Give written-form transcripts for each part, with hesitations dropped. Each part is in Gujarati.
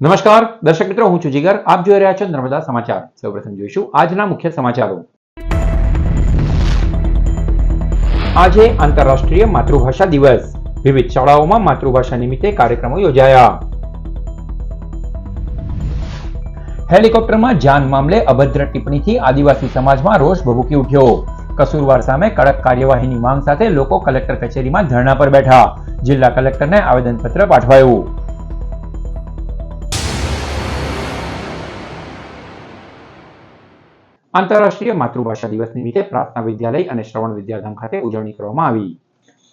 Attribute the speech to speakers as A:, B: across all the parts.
A: નમસ્કાર દર્શક મિત્રો, હું છું જીગર. આપ જોઈ રહ્યા છો નર્મદા સમાચાર. સૌપ્રથમ જોઈશું આજના મુખ્ય સમાચારો. આજે આંતરરાષ્ટ્રીય માતૃભાષા દિવસ. વિવિધ શાળાઓમાં માતૃભાષા નિમિત્તે કાર્યક્રમો યોજાયા. હેલિકોપ્ટરમાં જાન મામલે અભદ્ર ટિપ્પણીથી આદિવાસી સમાજમાં રોષ ભભૂકી ઉઠ્યો. કસૂરવાર સામે કડક કાર્યવાહીની માંગ સાથે લોકો કલેક્ટર કચેરીમાં ધરણા પર બેઠા. જિલ્લા કલેક્ટરને આવેદનપત્ર પાઠવાયું. આંતરરાષ્ટ્રીય માતૃભાષા દિવસ નિમિત્તે પ્રાર્થના વિદ્યાલય અને શ્રવણ વિદ્યાધામ ખાતે ઉજવણી કરવામાં આવી.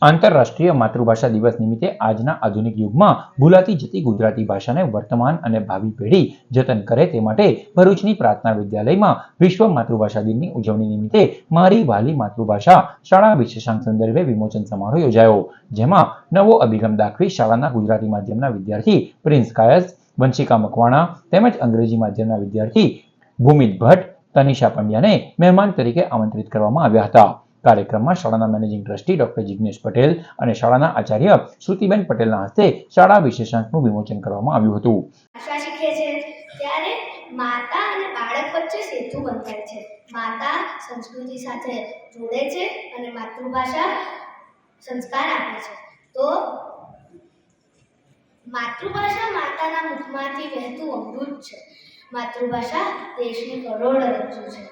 A: આંતરરાષ્ટ્રીય માતૃભાષા દિવસ નિમિત્તે આજના આધુનિક યુગમાં ભૂલાતી જતી ગુજરાતી ભાષાને વર્તમાન અને ભાવિ પેઢી જતન કરે તે માટે ભરૂચની પ્રાર્થના વિદ્યાલયમાં વિશ્વ માતૃભાષા દિનની ઉજવણી નિમિત્તે મારી વહાલી માતૃભાષા શાળા વિશેષાંક સંદર્ભે વિમોચન સમારોહ યોજાયો. જેમાં નવો અભિગમ દાખવી શાળાના ગુજરાતી માધ્યમના વિદ્યાર્થી પ્રિન્સ કાયસ, વંશિકા મકવાણા તેમજ અંગ્રેજી માધ્યમના વિદ્યાર્થી ભૂમિત ભટ્ટ, તનિષા પંડ્યાને મહેમાન તરીકે આમંત્રિત કરવામાં આવ્યા હતા. કાર્યક્રમમાં શાળાના managing trustee doctor Jignesh Patel અને શાળાના આચાર્ય શ્રુતિબેન પટેલના હસ્તે શાળા વિશેષાંકનું વિમોચન કરવામાં આવ્યું હતું.
B: ભાષા શીખે છે ત્યારે માતા અને બાળક વચ્ચે સેતુ બંધાય છે. માતા સંસ્કૃતિ સાથે જોડે છે અને માતૃભાષા સંસ્કાર આપે છે. તો માતૃભાષા માતાના મુખમાંથી વહેતું અમૃત છે. માતૃભાષા દેશની કરોડરજ્જુ છે.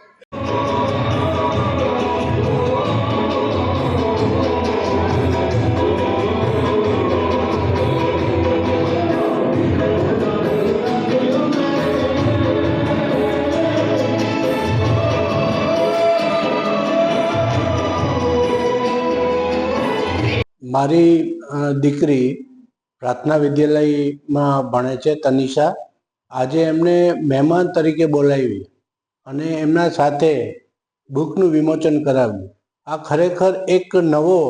C: મારી દીકરી પ્રાર્થના વિદ્યાલયમાં ભણે છે, તનિષા. આજે એમને મહેમાન તરીકે બોલાવી અને એમના સાથે બુકનું વિમોચન કરાવ્યું. આ ખરેખર એક નવો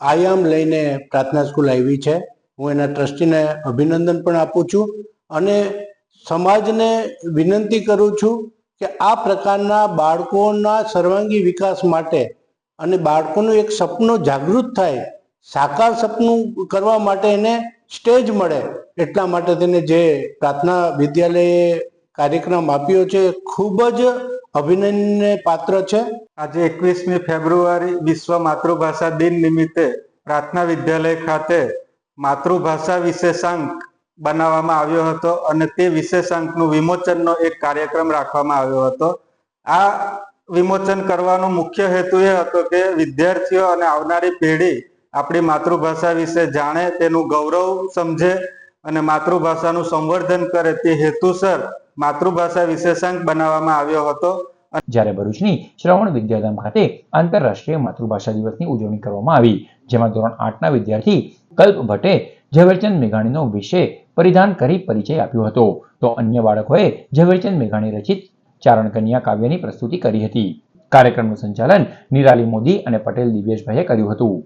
C: આયામ લઈને પ્રાર્થના સ્કૂલ આવી છે. હું એના ટ્રસ્ટીને અભિનંદન પણ આપું છું અને સમાજને વિનંતી કરું છું કે આ પ્રકારના બાળકોના સર્વાંગી વિકાસ માટે અને બાળકોનું એક સપનું જાગૃત થાય, સાકાર સપનું કરવા માટે એને સ્ટેજ મળે, એટલા માટે તેને જે પ્રાર્થના વિદ્યાલયે કાર્યક્રમ આપ્યો છે ખૂબ જ અભિનંદનને પાત્ર છે.
D: આજે 21મી ફેબ્રુઆરી વિશ્વ માતૃભાષા દિન નિમિત્તે પ્રાર્થના વિદ્યાલય ખાતે માતૃભાષા વિશેષાંક બનાવવામાં આવ્યો હતો અને તે વિશેષાંકનું વિમોચનનો એક કાર્યક્રમ રાખવામાં આવ્યો હતો. આ વિમોચન કરવાનો મુખ્ય હેતુ એ હતો કે વિદ્યાર્થીઓ અને આવનારી પેઢી આપણી માતૃભાષા વિશે જાણે, તેનું ગૌરવ સમજે અને માતૃભાષાનું સંવર્ધન કરે, તે હેતુસર માતૃભાષા વિશેષાંક બનાવવામાં આવ્યો હતો.
A: જ્યારે ભરૂચની શ્રવણ વિદ્યાધામ ખાતે આંતરરાષ્ટ્રીય માતૃભાષા દિવસની ઉજવણી કરવામાં આવી. જેમાં ધોરણ 8ના વિદ્યાર્થી કલ્પ ભટ્ટે ઝવેરચંદ મેઘાણીનો વિષય પરિધાન કરી પરિચય આપ્યો હતો, તો અન્ય બાળકોએ ઝવેરચંદ મેઘાણી રચિત ચારણ કન્યા કાવ્યની પ્રસ્તુતિ કરી હતી. કાર્યક્રમનું સંચાલન નિરાલી મોદી અને પટેલ દિવ્યેશભાઈએ કર્યું હતું.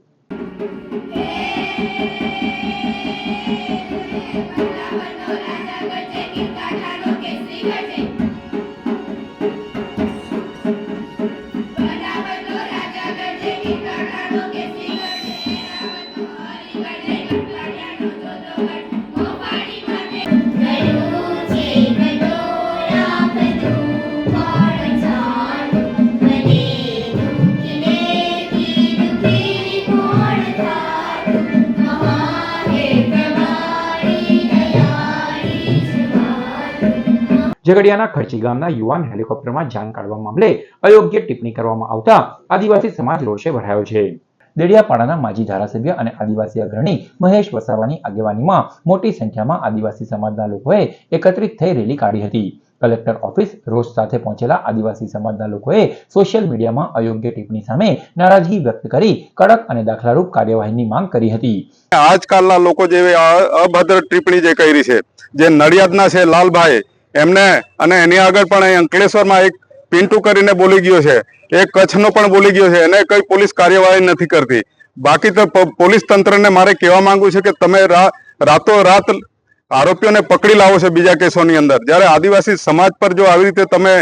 A: ઝઘડિયાના ખર્ચી ગામના યુવાન હેલિકોપ્ટરમાં જાન કાઢવા મામલે અયોગ્ય ટિપ્પણી કરવામાં આવતા આદિવાસી સમાજ રોષે ભરાયો છે. દેડિયાપાડાના માજી ધારાસભ્ય અને આદિવાસી અગ્રણી મહેશ વસાવાની આગેવાનીમાં મોટી સંખ્યામાં આદિવાસી સમાજના લોકોએ એકત્રિત થઈ રેલી કાઢી હતી. કલેક્ટર ઓફિસ રોષ સાથે પહોંચેલા આદિવાસી સમાજના લોકોએ સોશિયલ મીડિયામાં અયોગ્ય ટિપ્પણી સામે નારાજગી વ્યક્ત કરી કડક અને દાખલારૂપ કાર્યવાહીની માંગ કરી હતી.
E: આજકાલના લોકો જે અભદ્ર ટિપ્પણી જે કરી છે, જે નડિયાદના છે લાલભાઈ, એમને અને એની આગળ પણ અંકલેશ્વરમાં એક પિન્ટુ કરીને બોલી ગયો છે, એક કચ્છનો પણ બોલી ગયો છે, એને કઈ પોલીસ કાર્યવાહી નથી કરતી. બાકી તો પોલીસ તંત્રને મારે કહેવા માંગુ છે કે તમે રાતોરાત આરોપીઓને પકડી લાવો છો બીજા કેસોની અંદર. જ્યારે આદિવાસી સમાજ પર જો આવી રીતે તમે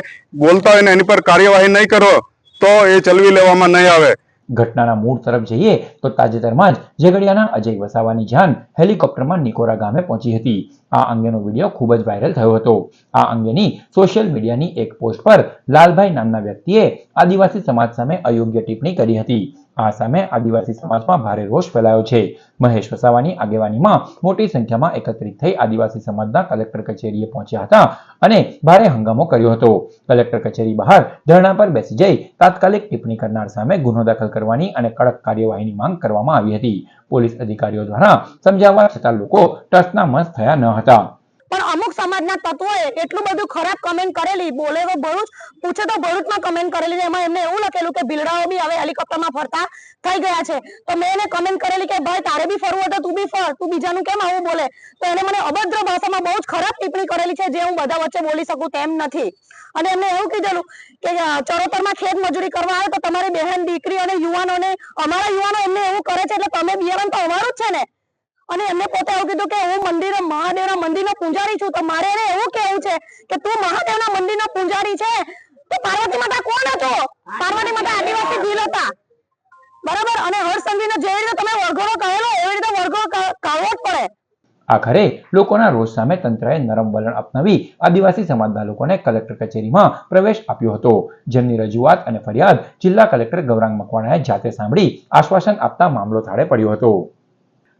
E: બોલતા હોય ને એની પર કાર્યવાહી નહીં કરો તો એ ચલવી લેવામાં નહીં આવે.
A: ઘટનાના મૂળ તરફ જઈએ તો તાજેતરમાં જ ઝઘડિયાના અજય વસાવાની જાન હેલિકોપ્ટરમાં નિકોરા ગામે પહોંચી હતી. આ અંગેનો વિડીયો ખૂબ જ વાયરલ થયો હતો. આ અંગેની સોશિયલ મીડિયાની એક પોસ્ટ પર લાલભાઈ નામના વ્યક્તિએ આદિવાસી સમાજ સામે અયોગ્ય ટિપ્પણી કરી હતી. આ સામે આદિવાસી સમાજમાં ભારે રોષ ફેલાયો છે. મહેશ વસાવાની આગેવાનીમાં મોટી સંખ્યામાં એકત્રિત થઈ આદિવાસી સમાજના કલેક્ટર કચેરીએ પહોંચ્યા હતા અને ભારે હંગામો કર્યો હતો. કલેક્ટર કચેરી બહાર ધરણા પર બેસી જઈ તાત્કાલિક ટિપ્પણી કરનાર સામે ગુનો દાખલ કરવાની અને કડક કાર્યવાહીની માંગ કરવામાં આવી હતી. પોલીસ અધિકારીઓ દ્વારા સમજાવવા છતાં લોકો ટસના મસ થયા ન હતા.
F: પણ અમુક સમાજના તત્વોએ એટલું બધું ખરાબ કમેન્ટ કરેલી, બોલે તો ભરૂચ, પૂછે તો ભરૂચમાં કમેન્ટ કરેલી છે. એમાં એમને એવું લખેલું કે ભીલડાઓ બી હવે હેલિકોપ્ટરમાં ફરતા થઈ ગયા છે. તો મેં એને કમેન્ટ કરેલી કે ભાઈ તારે બી ફરવું હોય તો તું બી ફર, તું બીજાનું કેમ આવું બોલે. તો એને મને અભદ્ર ભાષામાં બહુ જ ખરાબ ટિપ્પણી કરેલી છે, જે હું બધા વચ્ચે બોલી શકું તેમ નથી. અને એમને એવું કીધેલું કે ચરોતરમાં ખેત મજૂરી કરવા આવે તો તમારી બહેન, દીકરી અને યુવાનોને, અમારા યુવાનો એમને એવું કરે છે એટલે તમે બિયારણ તો અમારું જ છે ને. અને એમને પોતે એવું કીધું કે હું મહાદેવના મંદિરનો પૂજારી છું. તો મારે એને એવું કહેવું છે કે તું મહાદેવના મંદિરનો પૂજારી છે તો પાર્વતી માતા કોણ હતો? પાર્વતી માતા આદિવાસી ભીલ હતા, બરાબર. અને હર્ષસંઘવીને જેવી રીતે તમે વરઘોડો કહેલો એવી રીતે વરઘોડો કાઢવો જ પડે.
A: આખરે લોકોના રોષ સામે તંત્રએ નરમ વલણ અપનાવી આદિવાસી સમાજના લોકોને કલેક્ટર કચેરીમાં પ્રવેશ આપ્યો હતો, જેમની રજૂઆત અને ફરિયાદ જિલ્લા કલેક્ટર ગૌરાંગ મકવાણાએ જાતે સાંભળી આશ્વાસન આપતા મામલો થાળે પડ્યો હતો.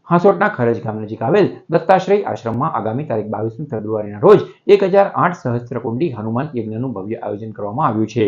A: હાંસોટના ખરજ ગામ નજીક આવેલ દત્તાશ્રય આશ્રમમાં આગામી તારીખ 22મી ફેબ્રુઆરીના રોજ 1008 સહસ્ત્રકુંડી હનુમાન યજ્ઞનું ભવ્ય આયોજન કરવામાં આવ્યું છે.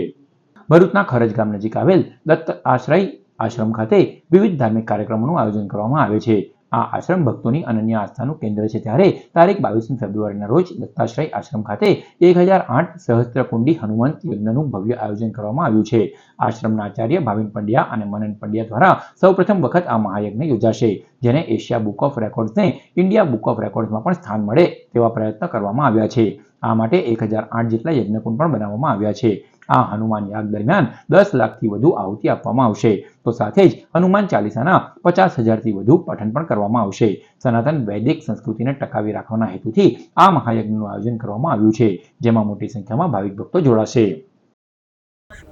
A: ભરૂચના ખરજ ગામ નજીક આવેલ દત્તાશ્રય આશ્રમ ખાતે વિવિધ ધાર્મિક કાર્યક્રમોનું આયોજન કરવામાં આવે છે. આ આશ્રમ ભક્તોની અનન્ય આસ્થાનું કેન્દ્ર છે, ત્યારે તારીખ 22મી ફેબ્રુઆરીના રોજ દત્તાશ્રય આશ્રમ ખાતે 1008 સહસ્ત્રકુંડી હનુમંત યજ્ઞનું ભવ્ય આયોજન કરવામાં આવ્યું છે. આશ્રમના આચાર્ય ભાવિન પંડ્યા અને મનન પંડ્યા દ્વારા સૌપ્રથમ વખત આ મહાયજ્ઞ યોજાશે, જેને એશિયા બુક ઓફ રેકોર્ડ્સને ઇન્ડિયા બુક ઓફ રેકોર્ડ્સમાં પણ સ્થાન મળે તેવા પ્રયત્ન કરવામાં આવ્યા છે. આ માટે 1008 જેટલા યજ્ઞકુંડ પણ બનાવવામાં આવ્યા છે. આ હનુમાન યાગ દરમિયાન 10 લાખથી વધુ આહુતિ આપવામાં આવશે, તો સાથે જ હનુમાન ચાલીસાના 50,000થી વધુ પઠન પણ કરવામાં આવશે. સનાતન વૈદિક સંસ્કૃતિને ટકાવી રાખવાના હેતુથી આ મહાયજ્ઞનું આયોજન કરવામાં આવ્યું છે, જેમાં મોટી સંખ્યામાં ભાવિક ભક્તો જોડાશે.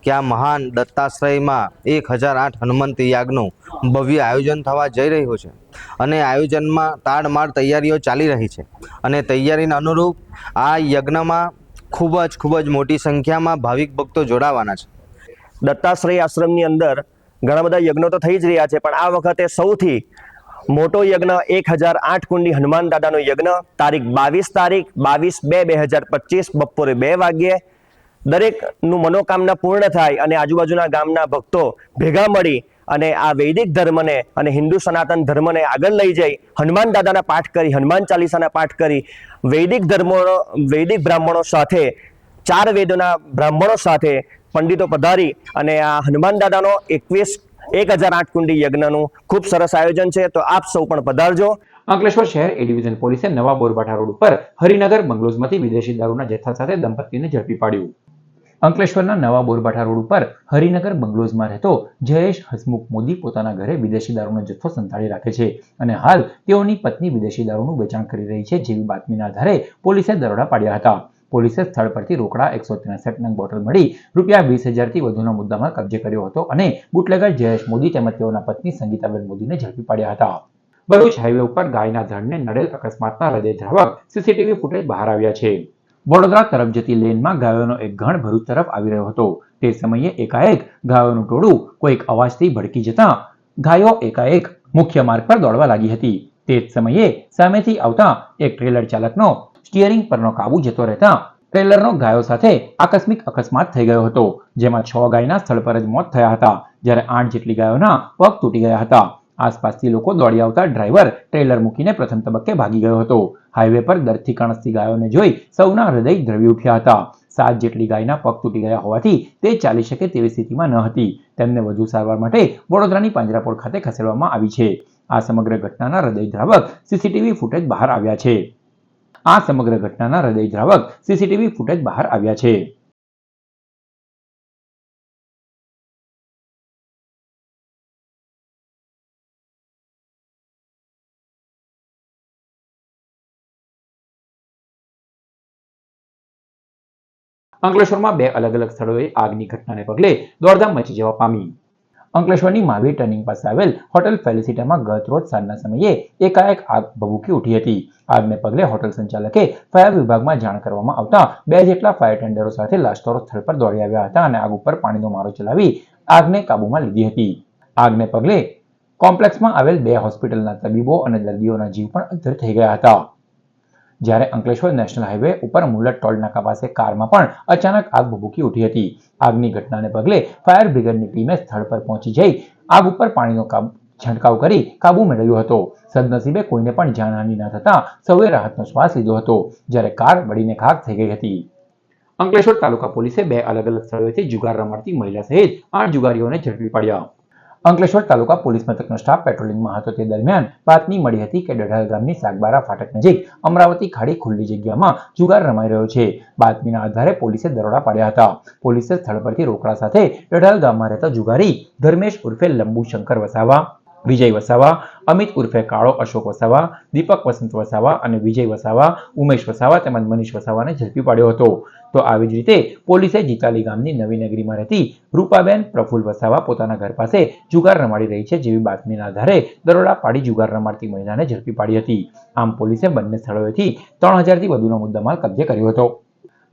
G: કે આ મહાન દત્તાશ્રયમાં 1008 હનુમંત યાગનું ભવ્ય આયોજન થવા જઈ રહ્યું છે અને આયોજનમાં તાડમાડ તૈયારીઓ ચાલી રહી છે અને તૈયારીના અનુરૂપ આ યજ્ઞમાં ખૂબ જ મોટી સંખ્યામાં ભાવિક ભક્તો જોડાવાના છે.
H: દત્તાશ્રય આશ્રમની અંદર ઘણા બધા યજ્ઞો તો થઈ જ રહ્યા છે, પણ આ વખતે સૌથી મોટો યજ્ઞ 1008 કુંડી હનુમાન દાદાનો યજ્ઞ તારીખ 22/2/2025 બપોરે 2 વાગ્યે દરેકનું મનોકામના પૂર્ણ થાય અને આજુબાજુના ગામના ભક્તો ભેગા મળી અને આ વૈદિક ધર્મને અને હિન્દુ સનાતન ધર્મને આગળ લઈ જઈ હનુમાન દાદાના પાઠ કરી, હનુમાન ચાલીસાના પાઠ કરી, વૈદિક બ્રાહ્મણો સાથે, 4 વેદોના બ્રાહ્મણો સાથે પંડિતો પધારી અને આ હનુમાન દાદાનો 1008 કુંડી યજ્ઞનું ખૂબ સરસ આયોજન છે. તો આપ સૌ પણ પધારજો.
A: અંકલેશ્વર શહેર એ ડિવિઝન પોલીસે નવા બોરબાઠા રોડ ઉપર હરિનગર બંગલોઝમાંથી વિદેશી દારૂના જથ્થા સાથે દંપતીને ઝડપી પાડ્યું. અંકલેશ્વરના નવા બોરબાઠા રોડ ઉપર હરિનગર બંગલોઝમાં રહેતો જયેશ હસમુખ મોદી પોતાના ઘરે વિદેશી દારૂનો જથ્થો સંતાડી રાખે છે અને હાલ તેઓની પત્ની વિદેશી દારૂનું વેચાણ કરી રહી છે, જેવી બાતમીના આધારે પોલીસે દરોડા પાડ્યા હતા. પોલીસે સ્થળ પરથી રોકડા 163 નંગ બોટલ મળી ₹20,000થી વધુના મુદ્દામાં કબજે કર્યો હતો અને બુટલેગર જયેશ મોદી તેમજ તેઓના પત્ની સંગીતાબેન મોદીને ઝડપી પાડ્યા હતા. ભરૂચ હાઈવે ઉપર ગાયના ઝાડને નડેલ અકસ્માતના હૃદયદ્રાવક સીસીટીવી ફૂટેજ બહાર આવ્યા છે. વડોદરા તરફ જતી લેનમાં ગાયોનો એક ગણ ભરૂચ તરફ આવી રહ્યો હતો. તે સમયે એકાએક ગાયોનું ટોળું કોઈક અવાજથી ભડકી જતા ગાયો એકાએક મુખ્ય માર્ગ પર દોડવા લાગી હતી. તે જ સમયે સામેથી આવતા એક ટ્રેલર ચાલકનો સ્ટીયરિંગ પરનો કાબુ જતો રહેતા ટ્રેલરનો ગાયો સાથે આકસ્મિક અકસ્માત થઈ ગયો હતો, જેમાં 6 ગાયના સ્થળ પર જ મોત થયા હતા, જ્યારે 8 જેટલી ગાયોના પગ તૂટી ગયા હતા. આસપાસથી લોકો દોડી આવતા ડ્રાઈવર ટ્રેલર મૂકીને પ્રથમ તબક્કે ભાગી ગયો હતો. હાઈવે પર દર્દથી કણસતી ગાયોને જોઈ સૌના હૃદય દ્રવી ઉઠ્યા હતા. 7 જેટલી ગાયના પગ તૂટી ગયા હોવાથી તે ચાલી શકે તેવી સ્થિતિમાં ન હતી. તેમને વધુ સારવાર માટે વડોદરાની પાંજરાપોળ ખાતે ખસેડવામાં આવી છે. આ સમગ્ર ઘટનાના હૃદયદ્રાવક સીસીટીવી ફૂટેજ બહાર આવ્યા છે. અંકલેશ્વરમાં 2 અલગ અલગ સ્થળોએ આગની ઘટનાને પગલે દોડધામ મચી જવા પામી. અંકલેશ્વરની મહાવીર ટર્નિંગ પાસે આવેલ હોટલ ફેલિસિટામાં ગત રોજ સાંજના સમયે એકાએક આગ ભભૂકી ઉઠી હતી. આગને પગલે હોટલ સંચાલકે ફાયર વિભાગમાં જાણ કરવામાં આવતા 2 જેટલા ફાયર ટેન્ડરો સાથે લાશતોરો સ્થળ પર દોડી આવ્યા હતા અને આગ ઉપર પાણીનો મારો ચલાવી આગને કાબૂમાં લીધી હતી. આગને પગલે કોમ્પ્લેક્સમાં આવેલ 2 હોસ્પિટલના તબીબો અને દર્દીઓના જીવ પણ અદ્ધર થઈ ગયા હતા. જ્યારે અંકલેશ્વર નેશનલ હાઈવે ઉપર મુલત ટોલ નાકા પાસે કારમાં પણ અચાનક આગ ભભૂકી ઉઠી હતી. આગની ઘટનાને પગલે ફાયર બ્રિગેડની ટીમે સ્થળ પર પહોંચી જઈ આગ ઉપર પાણીનો છંટકાવ કરી કાબુ મેળવ્યો હતો. સદનસીબે કોઈને પણ જાનહાનિ ન થતા સૌએ રાહતનો શ્વાસ લીધો હતો, જ્યારે કાર બળીને ખાખ થઈ ગઈ હતી. અંકલેશ્વર તાલુકા પોલીસે 2 અલગ અલગ સ્થળોએથી જુગાર રમાડતી મહિલા સહિત 8 જુગારીઓને ઝડપી પાડ્યા. અંકલેશ્વર તાલુકા પોલીસ મથકનો સ્ટાફ પેટ્રોલિંગમાં હતો તે દરમિયાન બાતમી મળી હતી કે ડઢાલ ગામની સાગબારા ફાટક નજીક અમરાવતી ખાડી ખુલ્લી જગ્યામાં જુગાર રમાઈ રહ્યો છે. બાતમીના આધારે પોલીસે દરોડા પાડ્યા હતા. પોલીસે સ્થળ પરથી રોકડા સાથે ડઢાલ ગામમાં રહેતા જુગારી ધર્મેશ ઉર્ફે લંબુ શંકર વસાવા, વિજય વસાવા, અમિત ઉર્ફે કાળો અશોક વસાવા, દીપક વસંત વસાવા અને વિજય વસાવા, ઉમેશ વસાવા તેમજ મનીષ વસાવાને ઝડપી પાડ્યો હતો. તો આવી જ રીતે પોલીસે જીતાલી ગામની નવી નગરીમાં રહેતી રૂપાબેન પ્રફુલ વસાવા પોતાના ઘર પાસે જુગાર રમાડી રહી છે જેવી બાતમીના આધારે દરોડા પાડી જુગાર રમાડતી મહિલાને ઝડપી પાડી હતી. આમ પોલીસે બંને સ્થળોએથી 3000થી વધુનો મુદ્દામાલ કબજે કર્યો હતો.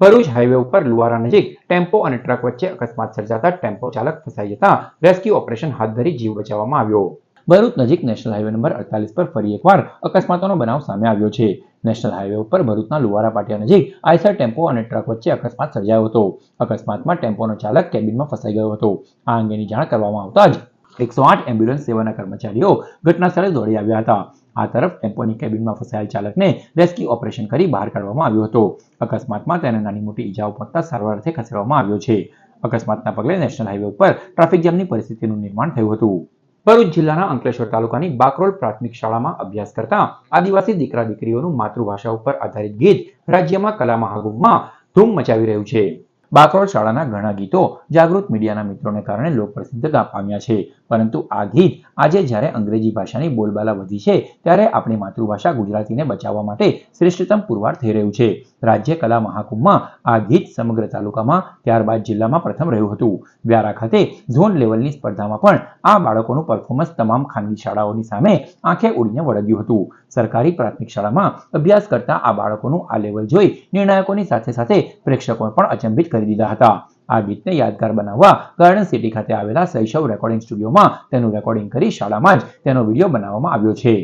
A: ભરૂચ હાઈવે ઉપર લુવારા નજીક ટેમ્પો અને ટ્રક વચ્ચે અકસ્માત સર્જાતા ટેમ્પો ચાલક ફસાઈ જતા રેસ્ક્યુ ઓપરેશન હાથ ધરી જીવ બચાવવામાં આવ્યો. ભરૂચ નજીક નેશનલ હાઈવે નંબર 48 પર ફરી એકવાર અકસ્માતનો બનાવ સામે આવ્યો છે. નેશનલ હાઈવે ઉપર ભરૂચના લુવારા પાટિયા નજીક આઈસર ટેમ્પો અને ટ્રક વચ્ચે અકસ્માત સર્જાયો હતો. અકસ્માતમાં ટેમ્પોનો ચાલક કેબિનમાં ફસાઈ ગયો હતો. આ અંગેની જાણ કરવામાં આવતા જ 108 એમ્બ્યુલન્સ સેવાના કર્મચારીઓ ઘટના સ્થળે દોડી આવ્યા હતા. આ તરફ ટેમ્પોની કેબિનમાં ફસાયેલ ચાલકને રેસ્ક્યુ ઓપરેશન કરી બહાર કાઢવામાં આવ્યો હતો. અકસ્માતમાં તેને નાની મોટી ઈજાઓ પહોંચતા સારવાર અર્થે ખસેડવામાં આવ્યો છે. અકસ્માતના પગલે નેશનલ હાઈવે ઉપર ટ્રાફિક જામની પરિસ્થિતિનું નિર્માણ થયું હતું. ભરૂચ જિલ્લાના અંકલેશ્વર તાલુકાની બાકરોલ પ્રાથમિક શાળામાં અભ્યાસ કરતા આદિવાસી દીકરા દીકરીઓનું માતૃભાષા ઉપર આધારિત ગીત રાજ્યમાં કલા મહાકુંભમાં ધૂમ મચાવી રહ્યું છે. બાકરોલ શાળાના ઘણા ગીતો જાગૃત મીડિયાના મિત્રોને કારણે લોકપ્રસિદ્ધતા પામ્યા છે, પરંતુ આ ગીત આજે જ્યારે અંગ્રેજી ભાષાની બોલબાલા વધી છે ત્યારે આપણી માતૃભાષા ગુજરાતીને બચાવવા માટે શ્રેષ્ઠતમ પુરવાર થઈ રહ્યું છે. રાજ્ય કલા મહાકુંભમાં આ ગીત સમગ્ર તાલુકામાં ત્યારબાદ જિલ્લામાં પ્રથમ રહ્યું હતું. વ્યારા ખાતે ઝોન લેવલની સ્પર્ધામાં પણ આ બાળકોનું પરફોર્મન્સ તમામ ખાનગી શાળાઓની સામે આંખે ઉડીને વળગ્યું હતું. સરકારી પ્રાથમિક શાળામાં અભ્યાસ કરતા આ બાળકોનું આ લેવલ જોઈ નિર્ણાયકોની સાથે સાથે પ્રેક્ષકોએ પણ અચંબિત કરી દીધા હતા. આ ગીતને યાદગાર બનાવવા ગાર્ડન સિટી ખાતે આવેલા શૈશવ રેકોર્ડિંગ સ્ટુડિયોમાં તેનું રેકોર્ડિંગ કરી શાળામાં જ તેનો વિડીયો બનાવવામાં આવ્યો છે.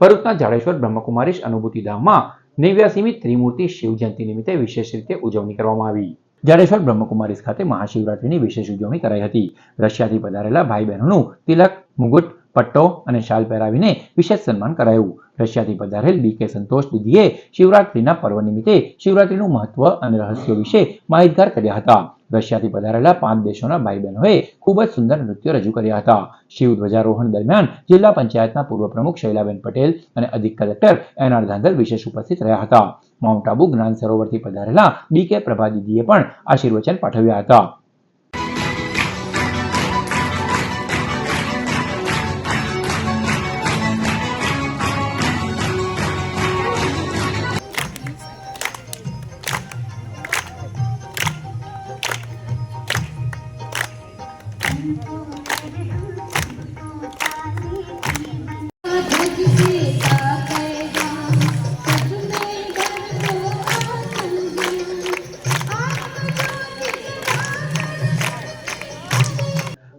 A: ભરૂચના જાડેશ્વર બ્રહ્મકુમારીશ અનુભૂતિ ધામમાં 89મી ત્રિમૂર્તિ શિવ જયંતિ નિમિત્તે વિશેષ રીતે ઉજવણી કરવામાં આવી. જાડેશ્વર બ્રહ્મકુમારીશ ખાતે મહાશિવરાત્રિની વિશેષ ઉજવણી કરાઈ હતી. રશિયાથી પધારેલા ભાઈ બહેનોનું તિલક, મુગુટ, પટ્ટો અને શાલ પહેરાવીને વિશેષ સન્માન કરાયું. રશિયાથી પધારેલ BK સંતોષ દીદીએ શિવરાત્રિના પર્વ નિમિત્તે શિવરાત્રિનું મહત્વ અને રહસ્યો વિશે માહિતગાર કર્યા હતા. રશિયાથી પધારેલા 5 દેશોના ભાઈ બહેનોએ ખૂબ જ સુંદર નૃત્યો રજૂ કર્યા હતા. શિવ ધ્વજારોહણ દરમિયાન જિલ્લા પંચાયતના પૂર્વ પ્રમુખ શૈલાબેન પટેલ અને અધિક કલેક્ટર NR ધાંધલ વિશેષ ઉપસ્થિત રહ્યા હતા. માઉન્ટ આબુ જ્ઞાન સરોવરથી પધારેલા BK પ્રભા દીદીએ પણ આશીર્વચન પાઠવ્યા હતા.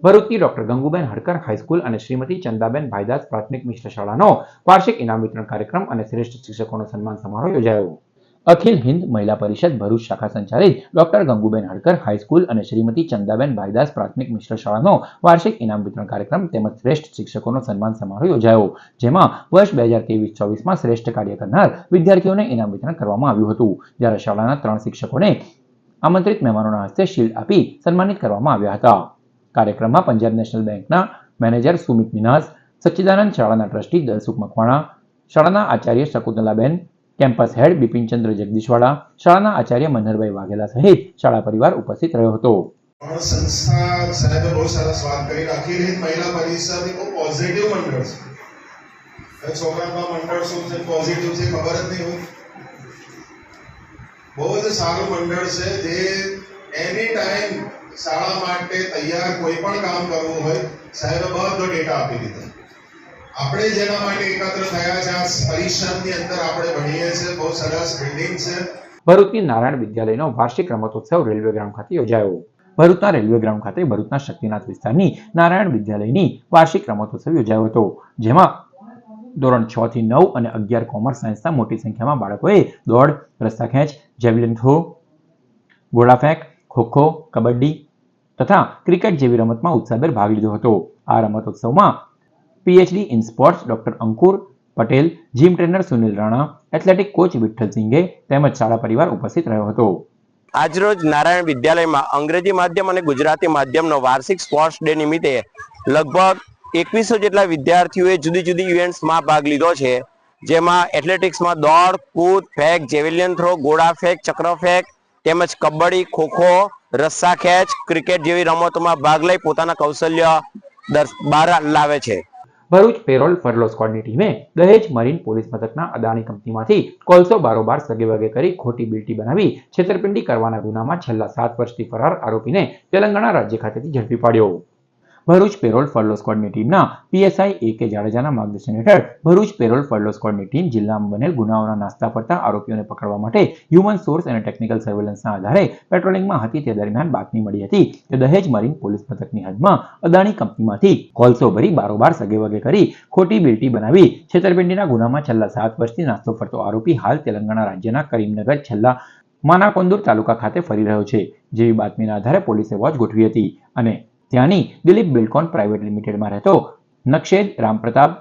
A: ભરૂચની ડોક્ટર ગંગુબેન હડકર હાઈસ્કૂલ અને શ્રીમતી ચંદાબેન ભાઈદાસ પ્રાથમિક મિશ્ર શાળાનો વાર્ષિક ઇનામ વિતરણ કાર્યક્રમ અને શ્રેષ્ઠ શિક્ષકોનો સન્માન સમારોહ યોજાયો. અખિલ હિન્દ મહિલા પરિષદ ભરૂચ શાખા સંચાલિત ડોક્ટર ગંગુબેન હડકર હાઈસ્કૂલ અને શ્રીમતી ચંદાબેન ભાઈદાસ પ્રાથમિક મિશ્ર શાળાનો વાર્ષિક ઇનામ વિતરણ કાર્યક્રમ તેમજ શ્રેષ્ઠ શિક્ષકોનો સન્માન સમારોહ યોજાયો, જેમાં વર્ષ 2023-24માં શ્રેષ્ઠ કાર્ય કરનાર વિદ્યાર્થીઓને ઇનામ વિતરણ કરવામાં આવ્યું હતું. જ્યારે શાળાના 3 શિક્ષકોને આમંત્રિત મહેમાનોના હસ્તે શિલ્ડ આપી સન્માનિત કરવામાં આવ્યા હતા. કાર્યક્રમમાં પંજાબ નેશનલ બેંકના મેનેજર સુમિત મિનાઝ, સચ્ચિદાનંદ શાળાના ટ્રસ્ટી દલસુખ મકવાણા, શાળાના આચાર્ય શકુંતલાબેન, કેમ્પસ હેડ બિપિનચંદ્ર જગદીશવાળા, શાળાના આચાર્ય મનહરભાઈ વાઘેલા સહિત શાળા પરિવાર ઉપસ્થિત રહ્યો હતો.
I: और संस्था साहेब बहुत सारा स्वाद કરી અખિલ હિન્દ મહિલા પરિષદ એક પોઝિટિવ મંડળ છે. છોકરાના મંડળ શું છે, પોઝિટિવ છે ખબર જ નહીં હોય. બહુ જ સારું મંડળ છે જે એની ટાઈમ શાળા માટે તૈયાર કોઈ પણ કામ કરવું હોય સાહેબે બધો ડેટા આપી દીધો. આપણે જેના માટે એકત્ર થયા છે આ પરિષદની અંદર આપણે ભણીએ છીએ. બહુ સરસ બિલ્ડિંગ છે.
A: ભરૂચની નારાયણ વિદ્યાલયનો વાર્ષિક રમતોત્સવ રેલવે ગ્રાઉન્ડ ખાતે યોજાયો. ભરૂચના રેલવે ગ્રાઉન્ડ ખાતે ભરૂચના શક્તિનાથ વિસ્તારની નારાયણ વિદ્યાલયની વાર્ષિક રમતોત્સવ યોજાયો હતો, જેમાં ધોરણ 6 થી 9 અને 11 કોમર્સ સાયન્સના મોટી સંખ્યામાં બાળકોએ દોડ, રસ્તા ખેંચ, જેવલિન થ્રો, ગોળા ફેંક, ખોખો, કબડ્ડી તથા ક્રિકેટ જેવી રમતમાં ઉત્સાહભેર ભાગ લીધો હતો. આ રમતોત્સવમાં PhD in sports doctor Ankur Patel, gym trainer Sunil Rana, athletic coach Vitthal સિંઘે તેમજ શાળા પરિવાર ઉપસ્થિત રહ્યો હતો.
H: આજરોજ નારાયણ વિદ્યાલયમાં અંગ્રેજી માધ્યમ અને ગુજરાતી માધ્યમનો વાર્ષિક સ્પોર્ટ્સ ડે નિમિત્તે લગભગ 2100 જેટલા વિદ્યાર્થીઓએ જુદી જુદી ઇવેન્ટ્સમાં ભાગ લીધો છે, જેમાં એથ્લેટિક્સમાં દોડ, કૂદ, ફેંક, જેવેલિયન થ્રો, ગોળા ફેંક, ચક્ર ફેંક તેમજ કબડ્ડી, ખોખો, રસ્સા ખેંચ, ક્રિકેટ જેવી રમતોમાં ભાગ લઈ પોતાના કૌશલ્ય બહાર લાવે છે.
A: ભરૂચ પેરોલ ફરલો સ્ક્વોડની ટીમે દહેજ મરીન પોલીસ મથકના અદાણી કંપનીમાંથી કોલસો બારોબાર સગેવગે કરી ખોટી બિલ્ટી બનાવી છેતરપિંડી કરવાના ગુનામાં છેલ્લા 7 વર્ષથી ફરાર આરોપીને તેલંગાણા રાજ્ય ખાતેથી ઝડપી પાડ્યો. ભરૂચ પેરોલ ફરલો સ્ક્વોડની ટીમના પીએસઆઈ AK જાડેજાના માર્ગદર્શન હેઠળ ભરૂચ પેરોલ ફરલો સ્ક્વોડની ટીમ જિલ્લામાં બનેલ ગુનાઓના નાસ્તા ફરતા આરોપીઓને પકડવા માટે હ્યુમન સોર્સ અને ટેકનિકલ સર્વેલન્સના આધારે પેટ્રોલિંગમાં હતી. તે દરમિયાન બાતમી મળી હતી કે દહેજ મરીન પોલીસ મથકની હદમાં અદાણી કંપનીમાંથી કોલસો ભરી બારોબાર સગેવગે કરી ખોટી બિલ્ટી બનાવી છેતરપિંડીના ગુનામાં છેલ્લા 7 વર્ષથી નાસ્તો ફરતો આરોપી હાલ તેલંગાણા રાજ્યના કરીમનગર છેલ્લા માનાકોંદુર તાલુકા ખાતે ફરી રહ્યો છે. જેવી બાતમીના આધારે પોલીસે વોચ ગોઠવી હતી અને ત્યાંની દિલીપ બિલ્ડકોન પ્રાઇવેટ લિમિટેડમાં રહેતો નક્ષેદ રામપ્રતાપ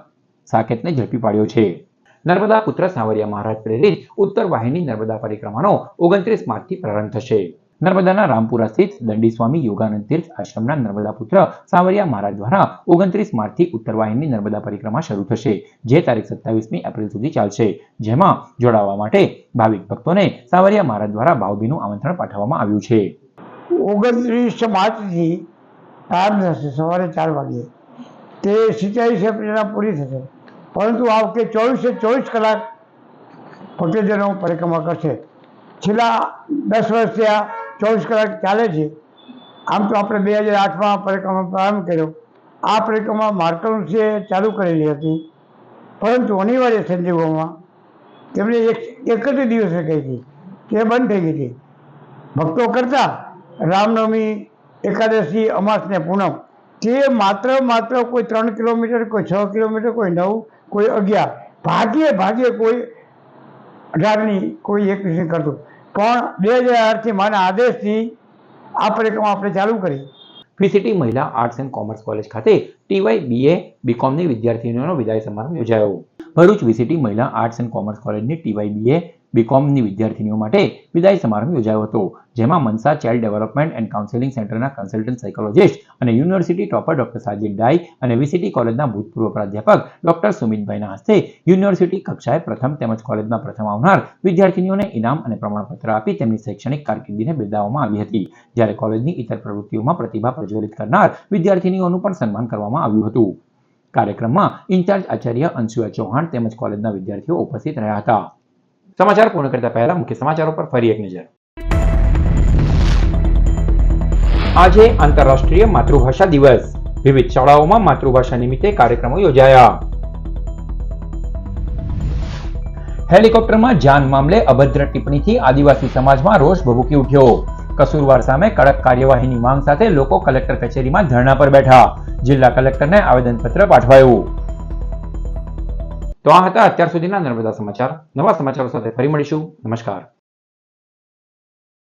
A: સાકેતને ઝડપી પાડ્યો છે. નર્મદા પુત્ર સાવરિયા મહારાજ પ્રેરિત ઉત્તર વાહિની નર્મદા પરિક્રમાનો 29 માર્ચથી પ્રારંભ થશે. નર્મદાના રામપુરા સ્થિત દંડી સ્વામી યોગાનંદ તીર્થ આશ્રમના નર્મદા પુત્ર સાવરિયા મહારાજ દ્વારા 29 માર્ચથી ઉત્તર વાહિની નર્મદા પરિક્રમા શરૂ થશે, જે તારીખ 27મી એપ્રિલ સુધી ચાલશે. જેમાં જોડાવા માટે ભાવિક ભક્તોને સાવરિયા મહારાજ દ્વારા ભાવભીનું આમંત્રણ પાઠવવામાં આવ્યું છે.
J: 29 માર્ચથી પ્રારંભ થશે સવારે 4 વાગ્યે. તે 27 એપ્રિલના પૂરી થશે, પરંતુ આ વખતે 24 કલાક ભક્તજનો પરિક્રમા કરશે. છેલ્લા 10 વર્ષથી આ 24 કલાક ચાલે છે. આમ તો આપણે 2008માં પરિક્રમા પ્રારંભ કર્યો. આ પરિક્રમા માર્કલસિંહે ચાલુ કરેલી હતી, પરંતુ અનિવાર્ય સંજોગોમાં તેમણે એક જ દિવસે કહી હતી કે બંધ થઈ ગઈ હતી. ભક્તો કરતા રામનવમી, એકાદશી, અમાસ ને પૂનમ તે માત્ર કોઈ 3 કિલોમીટર, કોઈ 6 કિલોમીટર, કોઈ 9, કોઈ 11, ભાગ્યે કોઈ 18ની, કોઈ 21ની કરતું. પણ 2008થી માના આદેશથી આ પરિક્રમા આપણે ચાલુ કરી.
A: VCT મહિલા આર્ટ્સ એન્ડ કોમર્સ કોલેજ ખાતે TY BA BComની વિદ્યાર્થીનીઓનો વિદાય સમારંભ યોજાયો. ભરૂચ VCT મહિલા આર્ટ્સ એન્ડ કોમર્સ કોલેજની TY BA BComની વિદ્યાર્થીનીઓ માટે વિદાય સમારંભ યોજાયો હતો, જેમાં મનસા ચાઇલ્ડ ડેવલપમેન્ટ એન્ડ કાઉન્સેલિંગ સેન્ટરના કન્સલ્ટન્ટ સાયકોલોજિસ્ટ અને યુનિવર્સિટી ટોપર ડોક્ટર સાજિદ ડાઈ અને VCT કોલેજના ભૂતપૂર્વ પ્રાધ્યાપક ડોક્ટર સુમિતભાઈના હસ્તે યુનિવર્સિટી કક્ષાએ પ્રથમ તેમજ કોલેજમાં પ્રથમ આવનાર વિદ્યાર્થીનીઓને ઇનામ અને પ્રમાણપત્ર આપી તેમની શૈક્ષણિક કારકિર્દીને બિરદાવવામાં આવી હતી. જ્યારે કોલેજની ઇતર પ્રવૃત્તિઓમાં પ્રતિભા પ્રજ્વલિત કરનાર વિદ્યાર્થીનીઓનું પણ સન્માન કરવામાં આવ્યું હતું. કાર્યક્રમમાં ઇન્ચાર્જ આચાર્ય અંશુયા ચૌહાણ તેમજ કોલેજના વિદ્યાર્થીઓ ઉપસ્થિત રહ્યા હતા. સમાચાર પૂર્ણ કરતા પહેલા મુખ્ય સમાચારો પર ફરી એક નજર. આજે આંતરરાષ્ટ્રીય માતૃભાષા દિવસ. વિવિધ શાળાઓમાં માતૃભાષા નિમિત્તે કાર્યક્રમો યોજાયા. હેલિકોપ્ટરમાં જાન મામલે અભદ્ર ટિપ્પણીથી આદિવાસી સમાજમાં રોષ ભભૂકી ઉઠ્યો. કસૂરવાર સામે કડક કાર્યવાહીની માંગ સાથે લોકો કલેક્ટર કચેરીમાં ધરણા પર બેઠા. જિલ્લા કલેક્ટરને આવેદનપત્ર પાઠવાયું. તો આ હતા અત્યાર સુધીના નર્મદા સમાચાર. નવા સમાચારો સાથે ફરી મળીશું. નમસ્કાર.